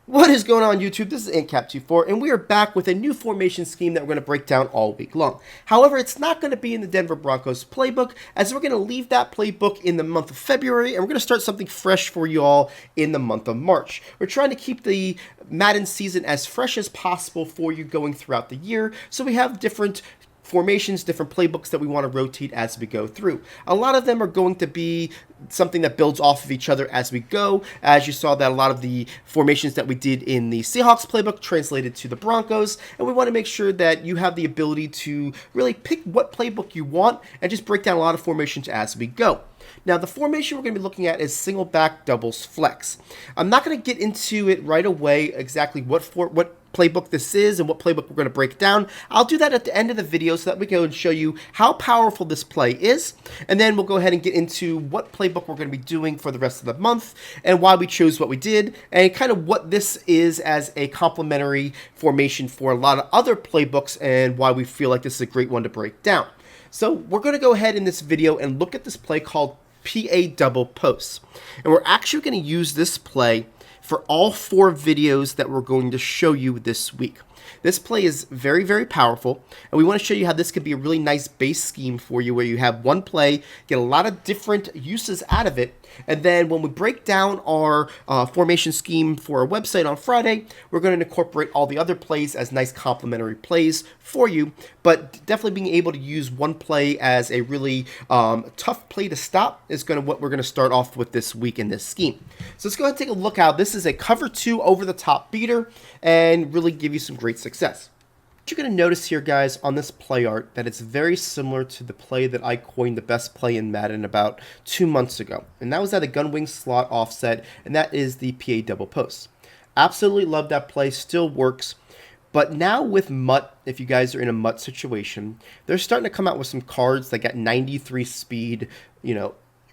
What is going on, YouTube? This is AntCap24, and we are back with a new formation scheme that we're going to break down all week long. However, it's not going to be in the Denver Broncos playbook, as we're going to leave that playbook in the month of February, and we're going to start something fresh for you all in the month of March. We're trying to keep the Madden season as fresh as possible for you going throughout the year, so we have different formations, different playbooks that we want to rotate as we go through. A lot of them are going to be something that builds off of each other as we go. As you saw that a lot of the formations that we did in the Seahawks playbook translated to the Broncos, and we want to make sure that you have the ability to really pick what playbook you want and just break down a lot of formations as we go. Now, the formation we're going to be looking at is single back doubles flex. I'm not going to get into it right away exactly what playbook this is and what playbook we're going to break down. I'll do that at the end of the video so that we can show you how powerful this play is, and then we'll go ahead and get into what playbook we're going to be doing for the rest of the month and why we chose what we did and kind of what this is as a complementary formation for a lot of other playbooks and why we feel like this is a great one to break down. So we're going to go ahead in this video and look at this play called PA double posts, and we're actually going to use this play for all 4 videos that we're going to show you this week. This play is very, very powerful, and we want to show you how this could be a really nice base scheme for you where you have one play, get a lot of different uses out of it, and then when we break down our formation scheme for our website on Friday, we're going to incorporate all the other plays as nice complementary plays for you, but definitely being able to use one play as a really tough play to stop is what we're going to start off with this week in this scheme. So let's go ahead and take a look how this is a cover 2 over the top beater and really give you some great success. You're going to notice here, guys, on this play art that it's very similar to the play that I coined the best play in Madden about 2 months ago, and that was at a gun wing slot offset, and that is the PA double post. Absolutely love that play, still works. But now with MUT, if you guys are in a MUT situation, they're starting to come out with some cards that got 93 speed,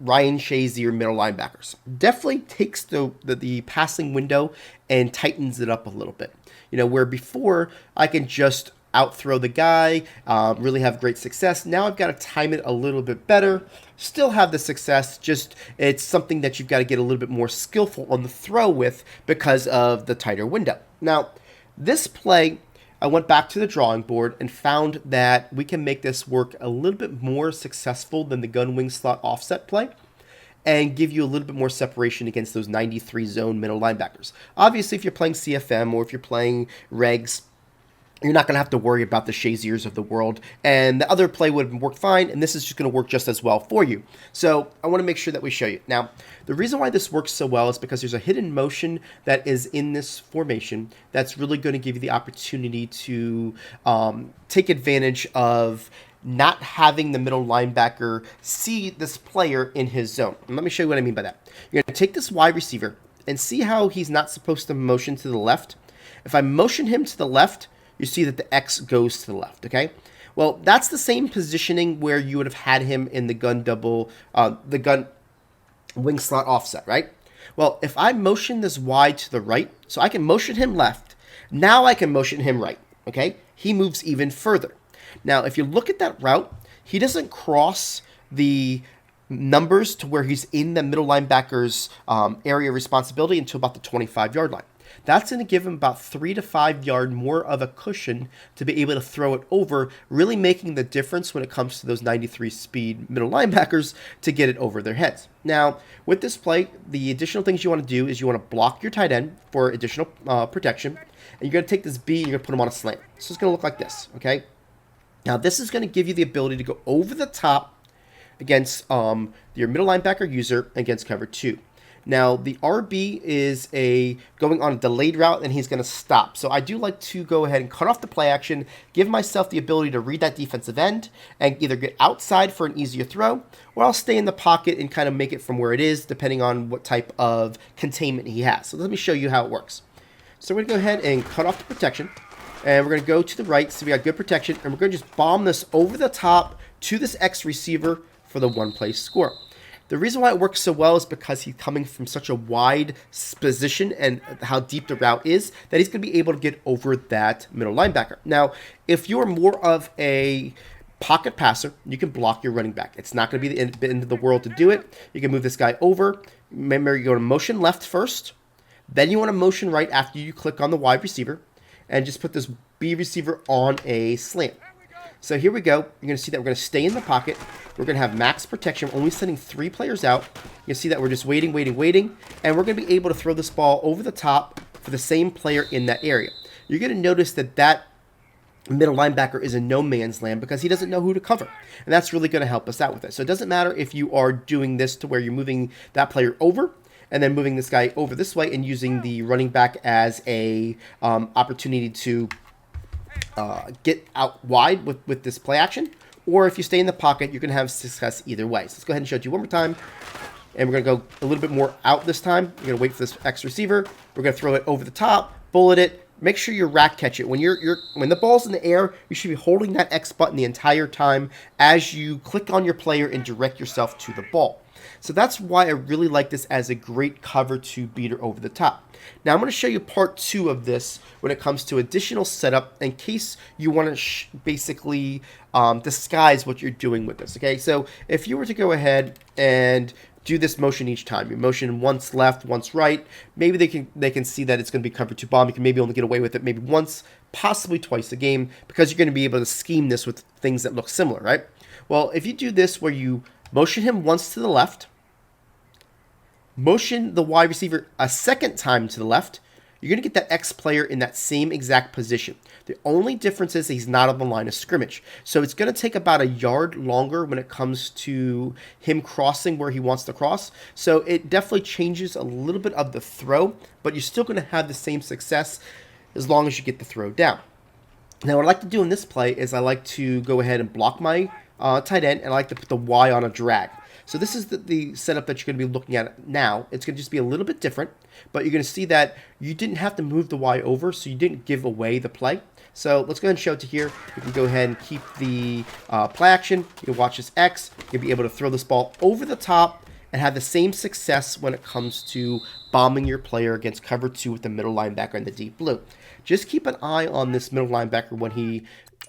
Ryan Shazier middle linebackers. Definitely takes the passing window and tightens it up a little bit. Where before I can just outthrow the guy, really have great success. Now I've got to time it a little bit better, still have the success, just it's something that you've got to get a little bit more skillful on the throw with because of the tighter window. Now, this play, I went back to the drawing board and found that we can make this work a little bit more successful than the gun wing slot offset play and give you a little bit more separation against those 93 zone middle linebackers. Obviously, if you're playing CFM or if you're playing regs, you're not going to have to worry about the Shaziers of the world, and the other play would have worked fine, and this is just going to work just as well for you. So I want to make sure that we show you. Now, the reason why this works so well is because there's a hidden motion that is in this formation that's really going to give you the opportunity to take advantage of not having the middle linebacker see this player in his zone. And let me show you what I mean by that. You're going to take this wide receiver and see how he's not supposed to motion to the left. If I motion him to the left, you see that the X goes to the left, okay? Well, that's the same positioning where you would have had him in the gun wing slot offset, right? Well, if I motion this wide to the right, so I can motion him left, now I can motion him right, okay? He moves even further. Now, if you look at that route, he doesn't cross the numbers to where he's in the middle linebacker's area of responsibility until about the 25-yard line. That's going to give him about 3 to 5 yard more of a cushion to be able to throw it over, really making the difference when it comes to those 93 speed middle linebackers to get it over their heads. Now, with this play, the additional things you want to do is you want to block your tight end for additional protection, and you're going to take this B and you're going to put him on a slant. So it's going to look like this, okay? Now, this is going to give you the ability to go over the top against your middle linebacker user against cover 2. Now, the RB is going on a delayed route, and he's going to stop. So I do like to go ahead and cut off the play action, give myself the ability to read that defensive end, and either get outside for an easier throw, or I'll stay in the pocket and kind of make it from where it is, depending on what type of containment he has. So let me show you how it works. So we're going to go ahead and cut off the protection, and we're going to go to the right, so we got good protection, and we're going to just bomb this over the top to this X receiver for the one-play score. The reason why it works so well is because he's coming from such a wide position and how deep the route is that he's going to be able to get over that middle linebacker. Now, if you're more of a pocket passer, you can block your running back. It's not going to be the end of the world to do it. You can move this guy over. Remember, you go to motion left first, Then you want to motion right after you click on the wide receiver and just put this B receiver on a slant. So here we go. You're going to see that we're going to stay in the pocket. We're going to have max protection. We're only sending 3 players out. You can see that we're just waiting. And we're going to be able to throw this ball over the top for the same player in that area. You're going to notice that that middle linebacker is in no man's land because he doesn't know who to cover. And that's really going to help us out with it. So it doesn't matter if you are doing this to where you're moving that player over and then moving this guy over this way and using the running back as a opportunity to get out wide with this play action. Or if you stay in the pocket, you're going to have success either way. So let's go ahead and show it to you one more time. And we're going to go a little bit more out this time. We're going to wait for this X receiver. We're going to throw it over the top, bullet it. Make sure you rack catch it. When when the ball's in the air, you should be holding that X button the entire time as you click on your player and direct yourself to the ball. So that's why I really like this as a great cover 2 beater over the top. Now I'm going to show you part 2 of this when it comes to additional setup in case you want to basically disguise what you're doing with this. Okay, so if you were to go ahead and do this motion each time, you motion once left, once right, maybe they can see that it's going to be cover 2 bomb. You can maybe only get away with it maybe once, possibly twice a game because you're going to be able to scheme this with things that look similar, right? Well, if you do this where you motion him once to the left, motion the wide receiver a second time to the left, you're going to get that X player in that same exact position. The only difference is he's not on the line of scrimmage. So it's going to take about a yard longer when it comes to him crossing where he wants to cross. So it definitely changes a little bit of the throw, but you're still going to have the same success as long as you get the throw down. Now what I like to do in this play is I like to go ahead and block my tight end, and I like to put the Y on a drag. So this is the setup that you're going to be looking at now. It's going to just be a little bit different, but you're going to see that you didn't have to move the Y over, so you didn't give away the play. So let's go ahead and show it to here. You can go ahead and keep the play action. You can watch this X. You'll be able to throw this ball over the top and have the same success when it comes to bombing your player against cover 2 with the middle linebacker in the deep blue. Just keep an eye on this middle linebacker when he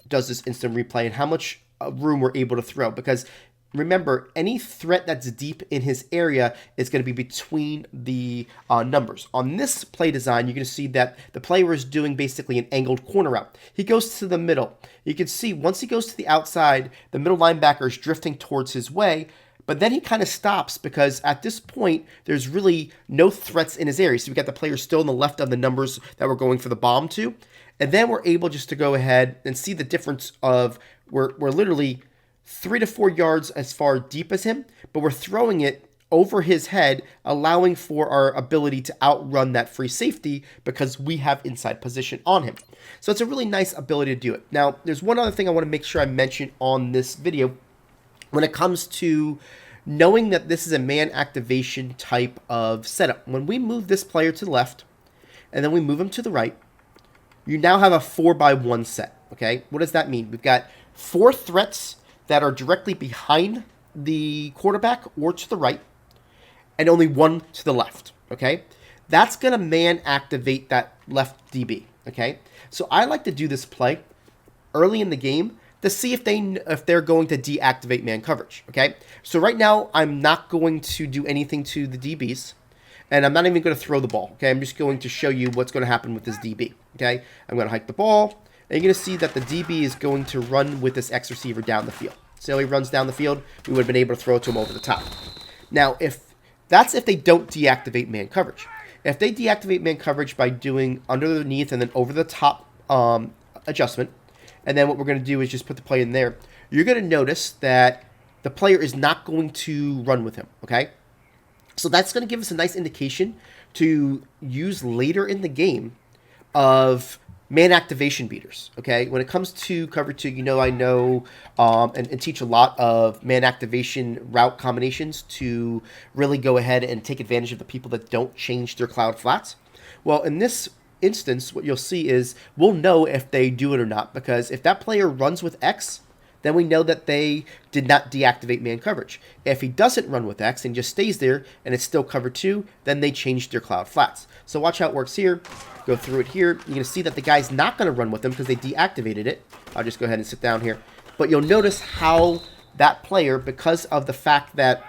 does this instant replay and how much room we're able to throw, because remember, any threat that's deep in his area is going to be between the numbers. On this play design, you're going to see that the player is doing basically an angled corner route. He goes to the middle. You can see once he goes to the outside, the middle linebacker is drifting towards his way, but then he kind of stops because at this point, there's really no threats in his area. So we got the player still on the left of the numbers that we're going for the bomb to. And then we're able just to go ahead and see the difference of we're literally 3 to 4 yards as far deep as him, but we're throwing it over his head, allowing for our ability to outrun that free safety because we have inside position on him. So it's a really nice ability to do it. Now, there's one other thing I want to make sure I mention on this video when it comes to knowing that this is a man activation type of setup. When we move this player to the left and then we move him to the right, you now have a 4x1 set. Okay, what does that mean? We've got 4 threats that are directly behind the quarterback or to the right, and only 1 to the left, okay? That's going to man activate that left DB, okay? So I like to do this play early in the game to see if they're going to deactivate man coverage, okay? So right now, I'm not going to do anything to the DBs, and I'm not even going to throw the ball, okay? I'm just going to show you what's going to happen with this DB, okay? I'm going to hike the ball, and you're going to see that the DB is going to run with this X receiver down the field. So he runs down the field, we would have been able to throw it to him over the top. Now, if they don't deactivate man coverage. If they deactivate man coverage by doing underneath and then over the top adjustment, and then what we're going to do is just put the play in there, you're going to notice that the player is not going to run with him, okay? So that's going to give us a nice indication to use later in the game of man activation beaters, okay? When it comes to cover 2, I know and teach a lot of man activation route combinations to really go ahead and take advantage of the people that don't change their cloud flats. Well, in this instance, what you'll see is we'll know if they do it or not, because if that player runs with X, then we know that they did not deactivate man coverage. If he doesn't run with X and just stays there and it's still cover 2, then they changed their cloud flats. So watch how it works here. Go through it here. You're going to see that the guy's not going to run with them because they deactivated it. I'll just go ahead and sit down here. But you'll notice how that player, because of the fact that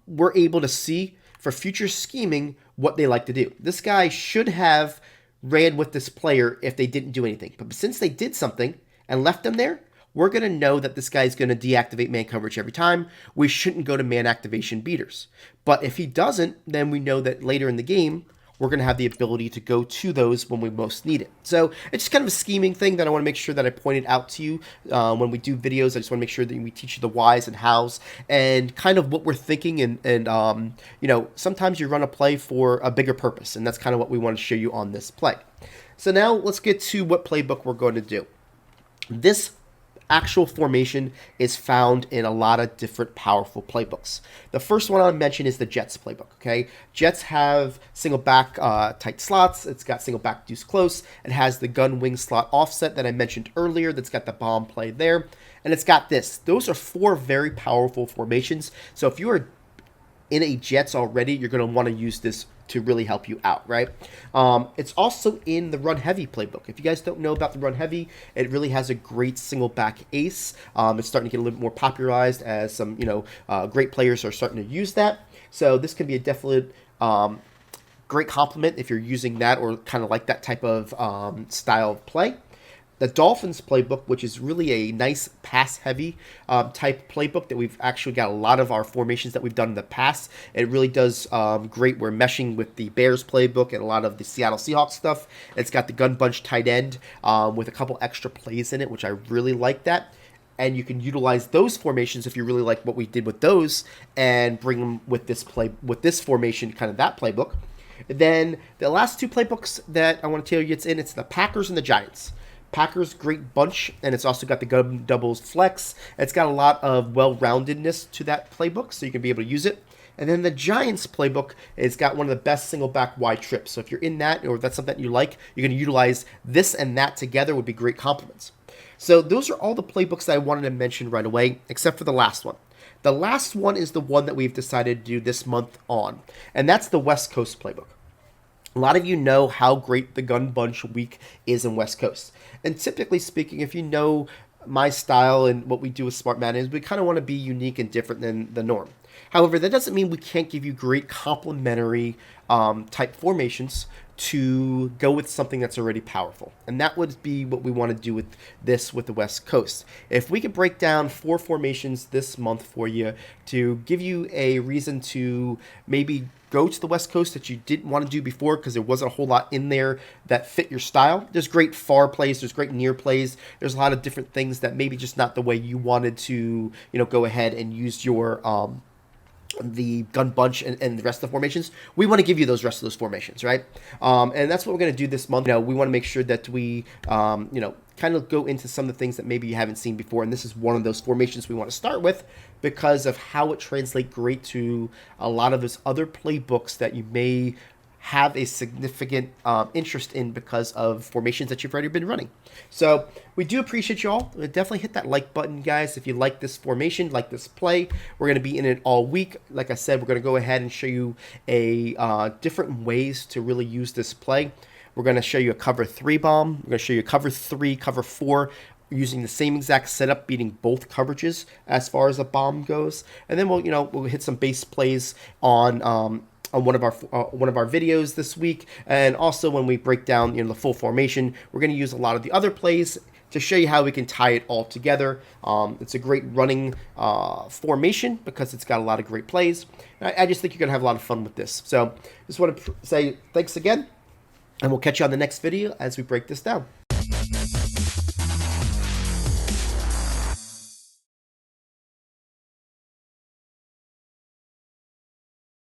we're able to see for future scheming what they like to do. This guy should have ran with this player if they didn't do anything. But since they did something and left them there, we're going to know that this guy's going to deactivate man coverage every time. We shouldn't go to man activation beaters. But if he doesn't, then we know that later in the game, we're going to have the ability to go to those when we most need it. So it's just kind of a scheming thing that I want to make sure that I pointed out to you when we do videos. I just want to make sure that we teach you the whys and hows and kind of what we're thinking. And you know, sometimes you run a play for a bigger purpose, and that's kind of what we want to show you on this play. So now let's get to what playbook we're going to do. This actual formation is found in a lot of different powerful playbooks. The first one I'll mention is the Jets playbook, okay? Jets have single back tight slots. It's got single back deuce close. It has the gun wing slot offset that I mentioned earlier that's got the bomb play there. And it's got this. Those are 4 very powerful formations. So if you are in a Jets already, you're going to want to use this to really help you out, right? It's also in the run heavy playbook. If you guys don't know about the run heavy, it really has a great single back ace. It's starting to get a little bit more popularized as some, great players are starting to use that. So this can be a definite great complement if you're using that or kind of like that type of style of play. The Dolphins playbook, which is really a nice pass-heavy type playbook that we've actually got a lot of our formations that we've done in the past. It really does great. We're meshing with the Bears playbook and a lot of the Seattle Seahawks stuff. It's got the gun bunch tight end with a couple extra plays in it, which I really like that. And you can utilize those formations if you really like what we did with those and bring them with this formation, kind of that playbook. Then the last 2 playbooks that I want to tell you it's the Packers and the Giants. Packers, great bunch, and it's also got the gun doubles flex. It's got a lot of well-roundedness to that playbook, so you can be able to use it. And then the Giants playbook has got one of the best single back wide trips. So if you're in that, or if that's something that you like, you're going to utilize this and that together would be great complements. So those are all the playbooks that I wanted to mention right away, except for the last one. The last one is the one that we've decided to do this month on, and that's the West Coast playbook. A lot of you know how great the gun bunch week is in West Coast. And typically speaking, if you know my style and what we do with Smart Madden is we kind of want to be unique and different than the norm. However, that doesn't mean we can't give you great complementary type formations to go with something that's already powerful. And that would be what we want to do with this with the West Coast. If we could break down 4 formations this month for you to give you a reason to maybe go to the West Coast that you didn't want to do before because there wasn't a whole lot in there that fit your style. There's great far plays, there's great near plays, there's a lot of different things that maybe just not the way you wanted to, go ahead and use your the gun bunch and the rest of the formations. We want to give you those rest of those formations, right? And that's what we're going to do this month. We want to make sure that we, kind of go into some of the things that maybe you haven't seen before. And this is one of those formations we want to start with because of how it translates great to a lot of those other playbooks that you may have a significant interest in because of formations that you've already been running. So we do appreciate you all. Definitely hit that like button, guys, if you like this formation, like this play. We're going to be in it all week. Like I said, we're going to go ahead and show you a different ways to really use this play. We're going to show you a cover 3 bomb. We're going to show you a cover 3, cover 4, using the same exact setup, beating both coverages as far as a bomb goes. And then we'll hit some base plays on one of our videos this week, and also when we break down the full formation, we're going to use a lot of the other plays to show you how we can tie it all together. It's a great running formation because it's got a lot of great plays. I just think you're going to have a lot of fun with this. So just want to say thanks again, and we'll catch you on the next video as we break this down.